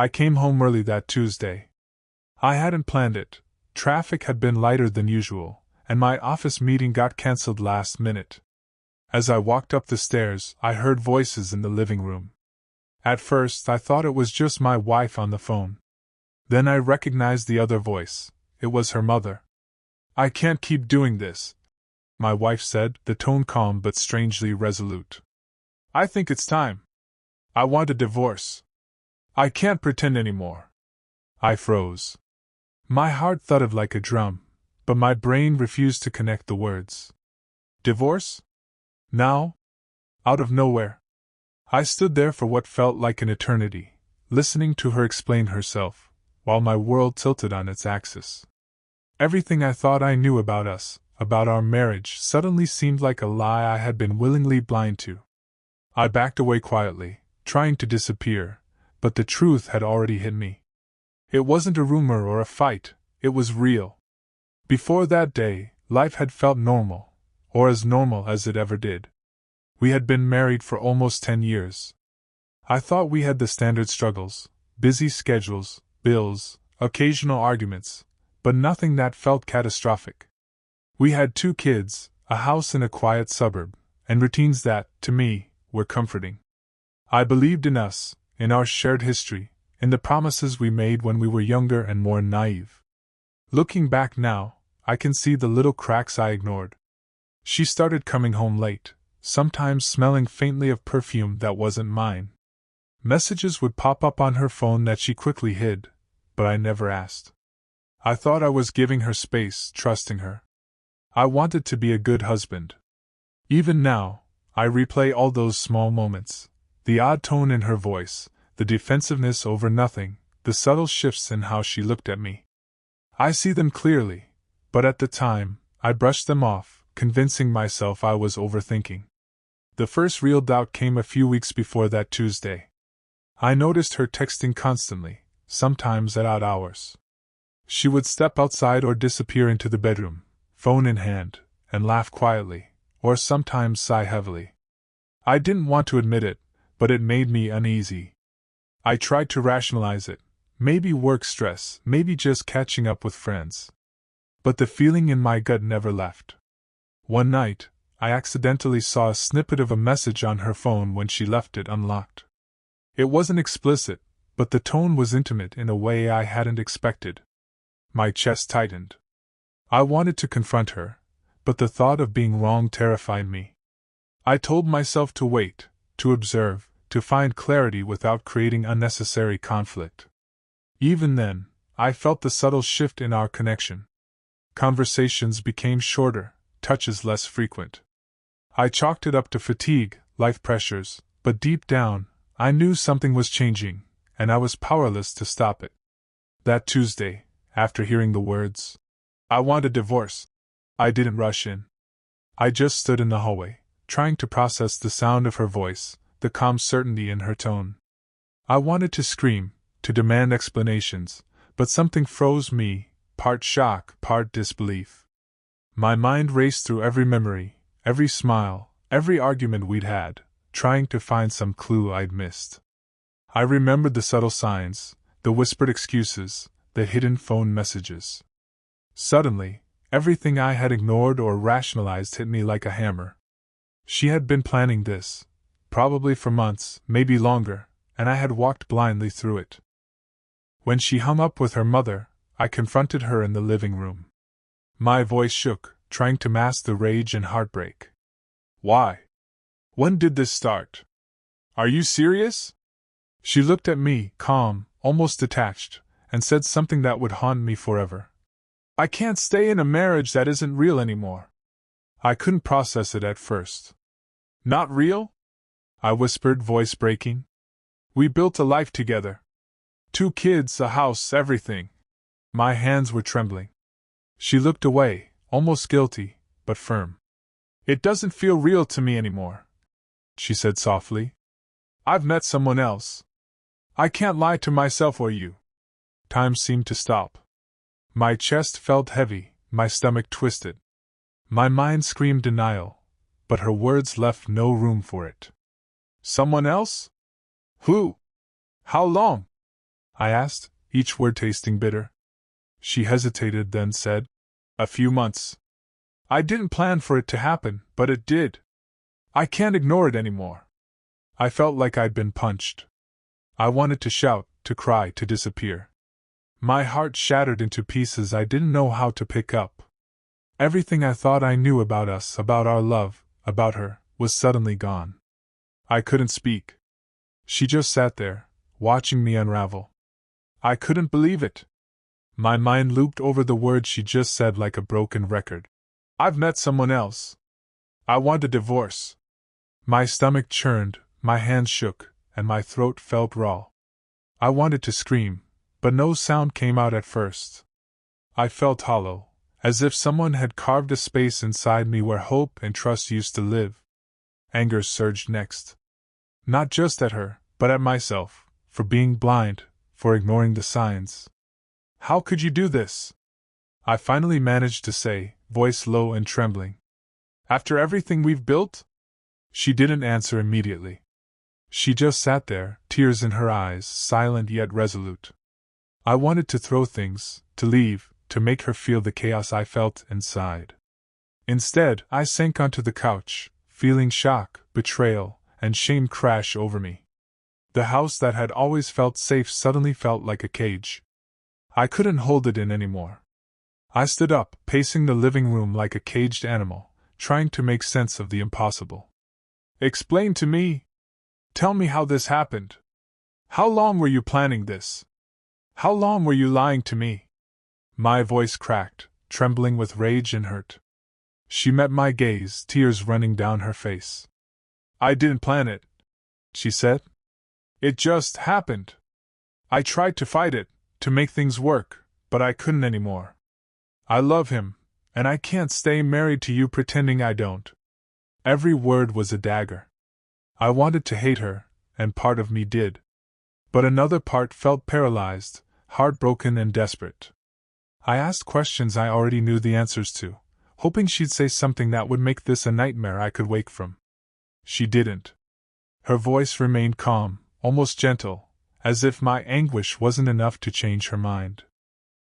I came home early that Tuesday. I hadn't planned it. Traffic had been lighter than usual, and my office meeting got cancelled last minute. As I walked up the stairs, I heard voices in the living room. At first, I thought it was just my wife on the phone. Then I recognized the other voice. It was her mother. "I can't keep doing this," my wife said, the tone calm but strangely resolute. "I think it's time. I want a divorce. I can't pretend anymore." I froze. My heart thudded like a drum, but my brain refused to connect the words. Divorce? Now? Out of nowhere. I stood there for what felt like an eternity, listening to her explain herself, while my world tilted on its axis. Everything I thought I knew about us, about our marriage, suddenly seemed like a lie I had been willingly blind to. I backed away quietly, trying to disappear, but the truth had already hit me. It wasn't a rumor or a fight, it was real. Before that day, life had felt normal, or as normal as it ever did. We had been married for almost 10 years. I thought we had the standard struggles, busy schedules, bills, occasional arguments, but nothing that felt catastrophic. We had 2 kids, a house in a quiet suburb, and routines that, to me, were comforting. I believed in us, in our shared history, in the promises we made when we were younger and more naive. Looking back now, I can see the little cracks I ignored. She started coming home late, sometimes smelling faintly of perfume that wasn't mine. Messages would pop up on her phone that she quickly hid, but I never asked. I thought I was giving her space, trusting her. I wanted to be a good husband. Even now, I replay all those small moments, the odd tone in her voice, the defensiveness over nothing, the subtle shifts in how she looked at me. I see them clearly, but at the time, I brushed them off, convincing myself I was overthinking. The first real doubt came a few weeks before that Tuesday. I noticed her texting constantly, sometimes at odd hours. She would step outside or disappear into the bedroom, phone in hand, and laugh quietly, or sometimes sigh heavily. I didn't want to admit it, but it made me uneasy. I tried to rationalize it, maybe work stress, maybe just catching up with friends. But the feeling in my gut never left. One night, I accidentally saw a snippet of a message on her phone when she left it unlocked. It wasn't explicit, but the tone was intimate in a way I hadn't expected. My chest tightened. I wanted to confront her, but the thought of being wrong terrified me. I told myself to wait, to observe, to find clarity without creating unnecessary conflict. Even then, I felt the subtle shift in our connection. Conversations became shorter, touches less frequent. I chalked it up to fatigue, life pressures, but deep down, I knew something was changing, and I was powerless to stop it. That Tuesday, after hearing the words, "I want a divorce," I didn't rush in. I just stood in the hallway, trying to process the sound of her voice, the calm certainty in her tone. I wanted to scream, to demand explanations, but something froze me, part shock, part disbelief. My mind raced through every memory, every smile, every argument we'd had, trying to find some clue I'd missed. I remembered the subtle signs, the whispered excuses, the hidden phone messages. Suddenly, everything I had ignored or rationalized hit me like a hammer. She had been planning this, probably for months, maybe longer, and I had walked blindly through it. When she hung up with her mother, I confronted her in the living room. My voice shook, trying to mask the rage and heartbreak. "Why? When did this start? Are you serious?" She looked at me, calm, almost detached, and said something that would haunt me forever. "I can't stay in a marriage that isn't real anymore." I couldn't process it at first. "Not real?" I whispered, voice breaking. "We built a life together. 2 kids, a house, everything." My hands were trembling. She looked away, almost guilty, but firm. "It doesn't feel real to me anymore," she said softly. "I've met someone else. I can't lie to myself or you." Time seemed to stop. My chest felt heavy, my stomach twisted. My mind screamed denial, but her words left no room for it. "Someone else? Who? How long?" I asked, each word tasting bitter. She hesitated, then said, "A few months. I didn't plan for it to happen, but it did. I can't ignore it anymore." I felt like I'd been punched. I wanted to shout, to cry, to disappear. My heart shattered into pieces I didn't know how to pick up. Everything I thought I knew about us, about our love, about her, was suddenly gone. I couldn't speak. She just sat there, watching me unravel. I couldn't believe it. My mind looped over the words she just said like a broken record. "I've met someone else. I want a divorce." My stomach churned, my hands shook, and my throat felt raw. I wanted to scream, but no sound came out at first. I felt hollow, as if someone had carved a space inside me where hope and trust used to live. Anger surged next. Not just at her, but at myself, for being blind, for ignoring the signs. "How could you do this?" I finally managed to say, voice low and trembling. "After everything we've built?" She didn't answer immediately. She just sat there, tears in her eyes, silent yet resolute. I wanted to throw things, to leave, to make her feel the chaos I felt inside. Instead, I sank onto the couch, feeling shock, betrayal, and shame crash over me. The house that had always felt safe suddenly felt like a cage. I couldn't hold it in anymore. I stood up, pacing the living room like a caged animal, trying to make sense of the impossible. "Explain to me. Tell me how this happened. How long were you planning this? How long were you lying to me?" My voice cracked, trembling with rage and hurt. She met my gaze, tears running down her face. "I didn't plan it," she said. "It just happened. I tried to fight it, to make things work, but I couldn't anymore. I love him, and I can't stay married to you pretending I don't." Every word was a dagger. I wanted to hate her, and part of me did. But another part felt paralyzed, heartbroken and desperate. I asked questions I already knew the answers to, hoping she'd say something that would make this a nightmare I could wake from. She didn't. Her voice remained calm, almost gentle, as if my anguish wasn't enough to change her mind.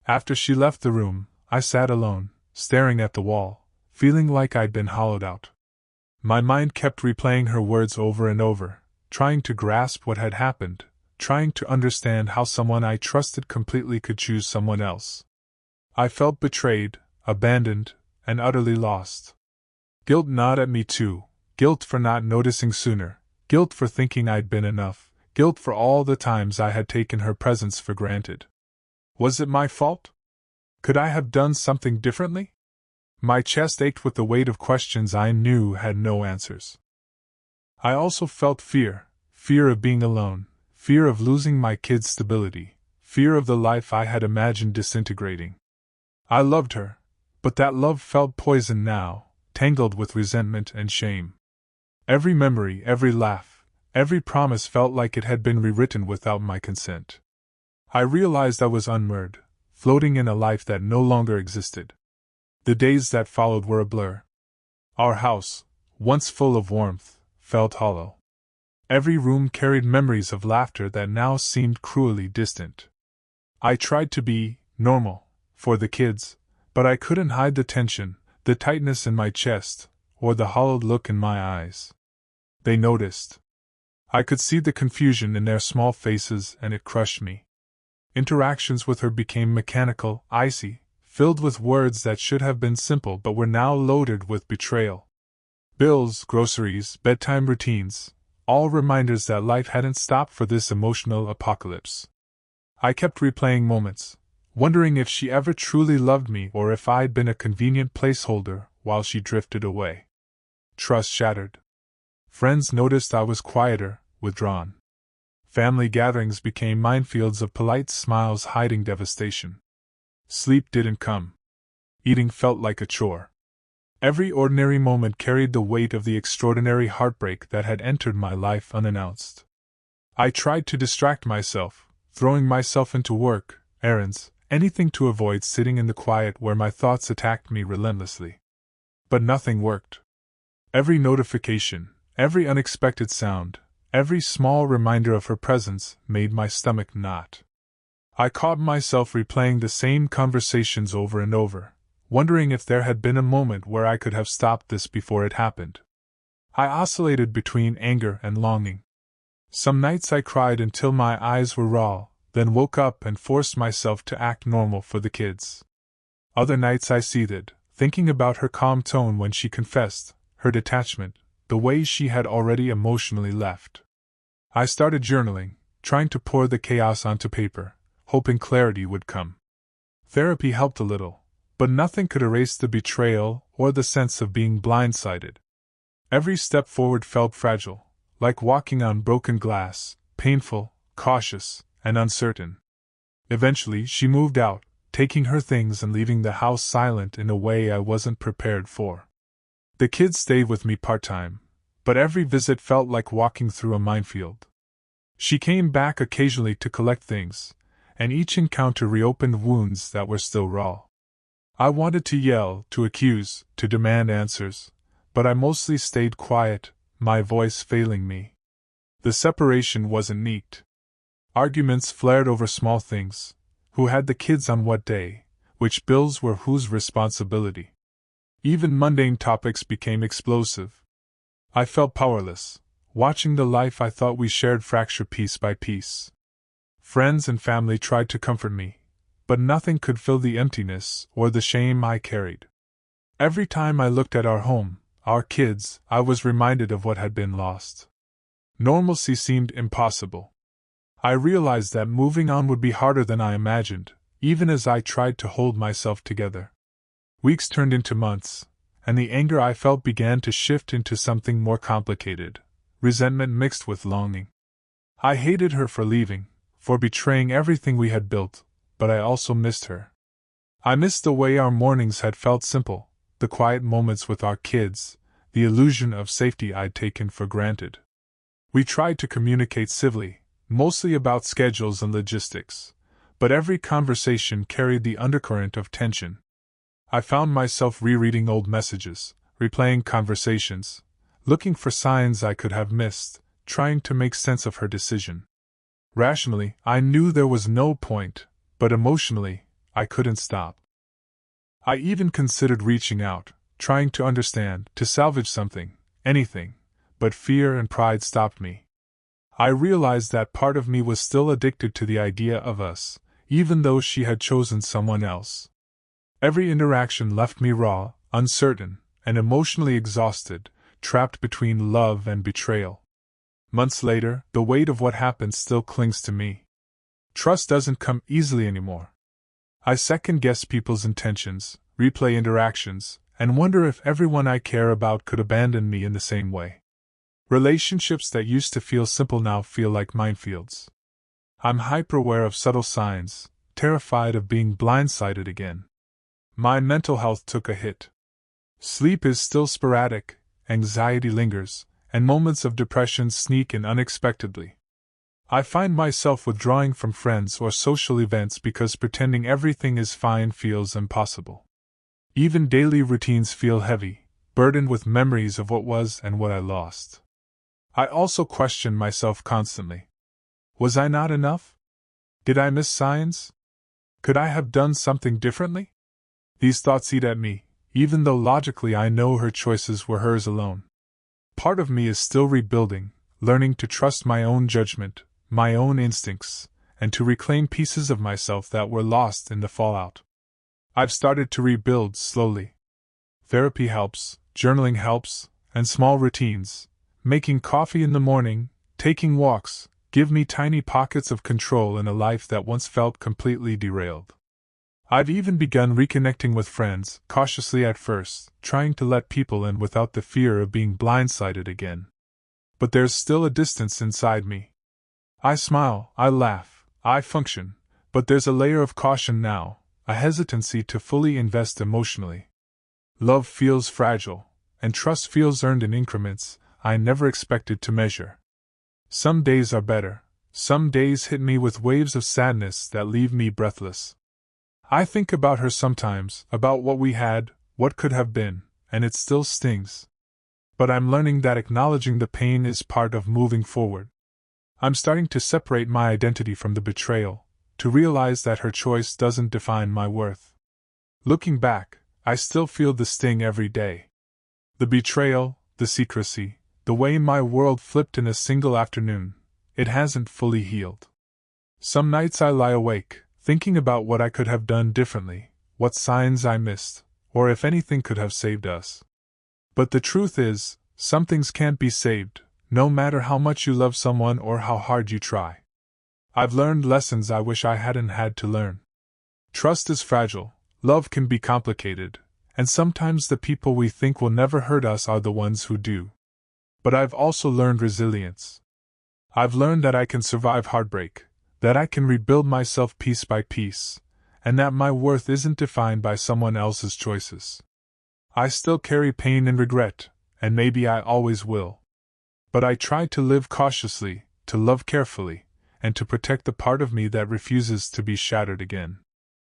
After she left the room, I sat alone, staring at the wall, feeling like I'd been hollowed out. My mind kept replaying her words over and over, trying to grasp what had happened, trying to understand how someone I trusted completely could choose someone else. I felt betrayed, abandoned, and utterly lost. Guilt gnawed at me too, guilt for not noticing sooner, guilt for thinking I'd been enough, guilt for all the times I had taken her presence for granted. Was it my fault? Could I have done something differently? My chest ached with the weight of questions I knew had no answers. I also felt fear, fear of being alone, fear of losing my kids' stability, fear of the life I had imagined disintegrating. I loved her, but that love felt poison now, tangled with resentment and shame. Every memory, every laugh, every promise felt like it had been rewritten without my consent. I realized I was unmoored, floating in a life that no longer existed. The days that followed were a blur. Our house, once full of warmth, felt hollow. Every room carried memories of laughter that now seemed cruelly distant. I tried to be normal for the kids, but I couldn't hide the tension, the tightness in my chest, or the hollowed look in my eyes. They noticed. I could see the confusion in their small faces, and it crushed me. Interactions with her became mechanical, icy, filled with words that should have been simple but were now loaded with betrayal. Bills, groceries, bedtime routines, all reminders that life hadn't stopped for this emotional apocalypse. I kept replaying moments, wondering if she ever truly loved me or if I'd been a convenient placeholder while she drifted away. Trust shattered. Friends noticed I was quieter, withdrawn. Family gatherings became minefields of polite smiles hiding devastation. Sleep didn't come. Eating felt like a chore. Every ordinary moment carried the weight of the extraordinary heartbreak that had entered my life unannounced. I tried to distract myself, throwing myself into work, errands, anything to avoid sitting in the quiet where my thoughts attacked me relentlessly. But nothing worked. Every notification, every unexpected sound, every small reminder of her presence made my stomach knot. I caught myself replaying the same conversations over and over, wondering if there had been a moment where I could have stopped this before it happened. I oscillated between anger and longing. Some nights I cried until my eyes were raw, then woke up and forced myself to act normal for the kids. Other nights I seethed, thinking about her calm tone when she confessed, her detachment, the way she had already emotionally left. I started journaling, trying to pour the chaos onto paper, hoping clarity would come. Therapy helped a little, but nothing could erase the betrayal or the sense of being blindsided. Every step forward felt fragile, like walking on broken glass, painful, cautious, and uncertain. Eventually she moved out, taking her things and leaving the house silent in a way I wasn't prepared for. The kids stayed with me part-time, but every visit felt like walking through a minefield. She came back occasionally to collect things, and each encounter reopened wounds that were still raw. I wanted to yell, to accuse, to demand answers, but I mostly stayed quiet, my voice failing me. The separation wasn't neat. Arguments flared over small things: who had the kids on what day, which bills were whose responsibility. Even mundane topics became explosive. I felt powerless, watching the life I thought we shared fracture piece by piece. Friends and family tried to comfort me, but nothing could fill the emptiness or the shame I carried. Every time I looked at our home, our kids, I was reminded of what had been lost. Normalcy seemed impossible. I realized that moving on would be harder than I imagined, even as I tried to hold myself together. Weeks turned into months, and the anger I felt began to shift into something more complicated: resentment mixed with longing. I hated her for leaving, for betraying everything we had built, but I also missed her. I missed the way our mornings had felt simple, the quiet moments with our kids, the illusion of safety I'd taken for granted. We tried to communicate civilly, mostly about schedules and logistics, but every conversation carried the undercurrent of tension. I found myself rereading old messages, replaying conversations, looking for signs I could have missed, trying to make sense of her decision. Rationally, I knew there was no point, but emotionally, I couldn't stop. I even considered reaching out, trying to understand, to salvage something, anything, but fear and pride stopped me. I realized that part of me was still addicted to the idea of us, even though she had chosen someone else. Every interaction left me raw, uncertain, and emotionally exhausted, trapped between love and betrayal. Months later, the weight of what happened still clings to me. Trust doesn't come easily anymore. I second-guess people's intentions, replay interactions, and wonder if everyone I care about could abandon me in the same way. Relationships that used to feel simple now feel like minefields. I'm hyper-aware of subtle signs, terrified of being blindsided again. My mental health took a hit. Sleep is still sporadic, anxiety lingers, and moments of depression sneak in unexpectedly. I find myself withdrawing from friends or social events because pretending everything is fine feels impossible. Even daily routines feel heavy, burdened with memories of what was and what I lost. I also question myself constantly. Was I not enough? Did I miss signs? Could I have done something differently? These thoughts eat at me, even though logically I know her choices were hers alone. Part of me is still rebuilding, learning to trust my own judgment, my own instincts, and to reclaim pieces of myself that were lost in the fallout. I've started to rebuild slowly. Therapy helps, journaling helps, and small routines, making coffee in the morning, taking walks, give me tiny pockets of control in a life that once felt completely derailed. I've even begun reconnecting with friends, cautiously at first, trying to let people in without the fear of being blindsided again. But there's still a distance inside me. I smile, I laugh, I function, but there's a layer of caution now, a hesitancy to fully invest emotionally. Love feels fragile, and trust feels earned in increments I never expected to measure. Some days are better, some days hit me with waves of sadness that leave me breathless. I think about her sometimes, about what we had, what could have been, and it still stings. But I'm learning that acknowledging the pain is part of moving forward. I'm starting to separate my identity from the betrayal, to realize that her choice doesn't define my worth. Looking back, I still feel the sting every day. The betrayal, the secrecy, the way my world flipped in a single afternoon, it hasn't fully healed. Some nights I lie awake, thinking about what I could have done differently, what signs I missed, or if anything could have saved us. But the truth is, some things can't be saved, no matter how much you love someone or how hard you try. I've learned lessons I wish I hadn't had to learn. Trust is fragile, love can be complicated, and sometimes the people we think will never hurt us are the ones who do. But I've also learned resilience. I've learned that I can survive heartbreak, that I can rebuild myself piece by piece, and that my worth isn't defined by someone else's choices. I still carry pain and regret, and maybe I always will. But I try to live cautiously, to love carefully, and to protect the part of me that refuses to be shattered again.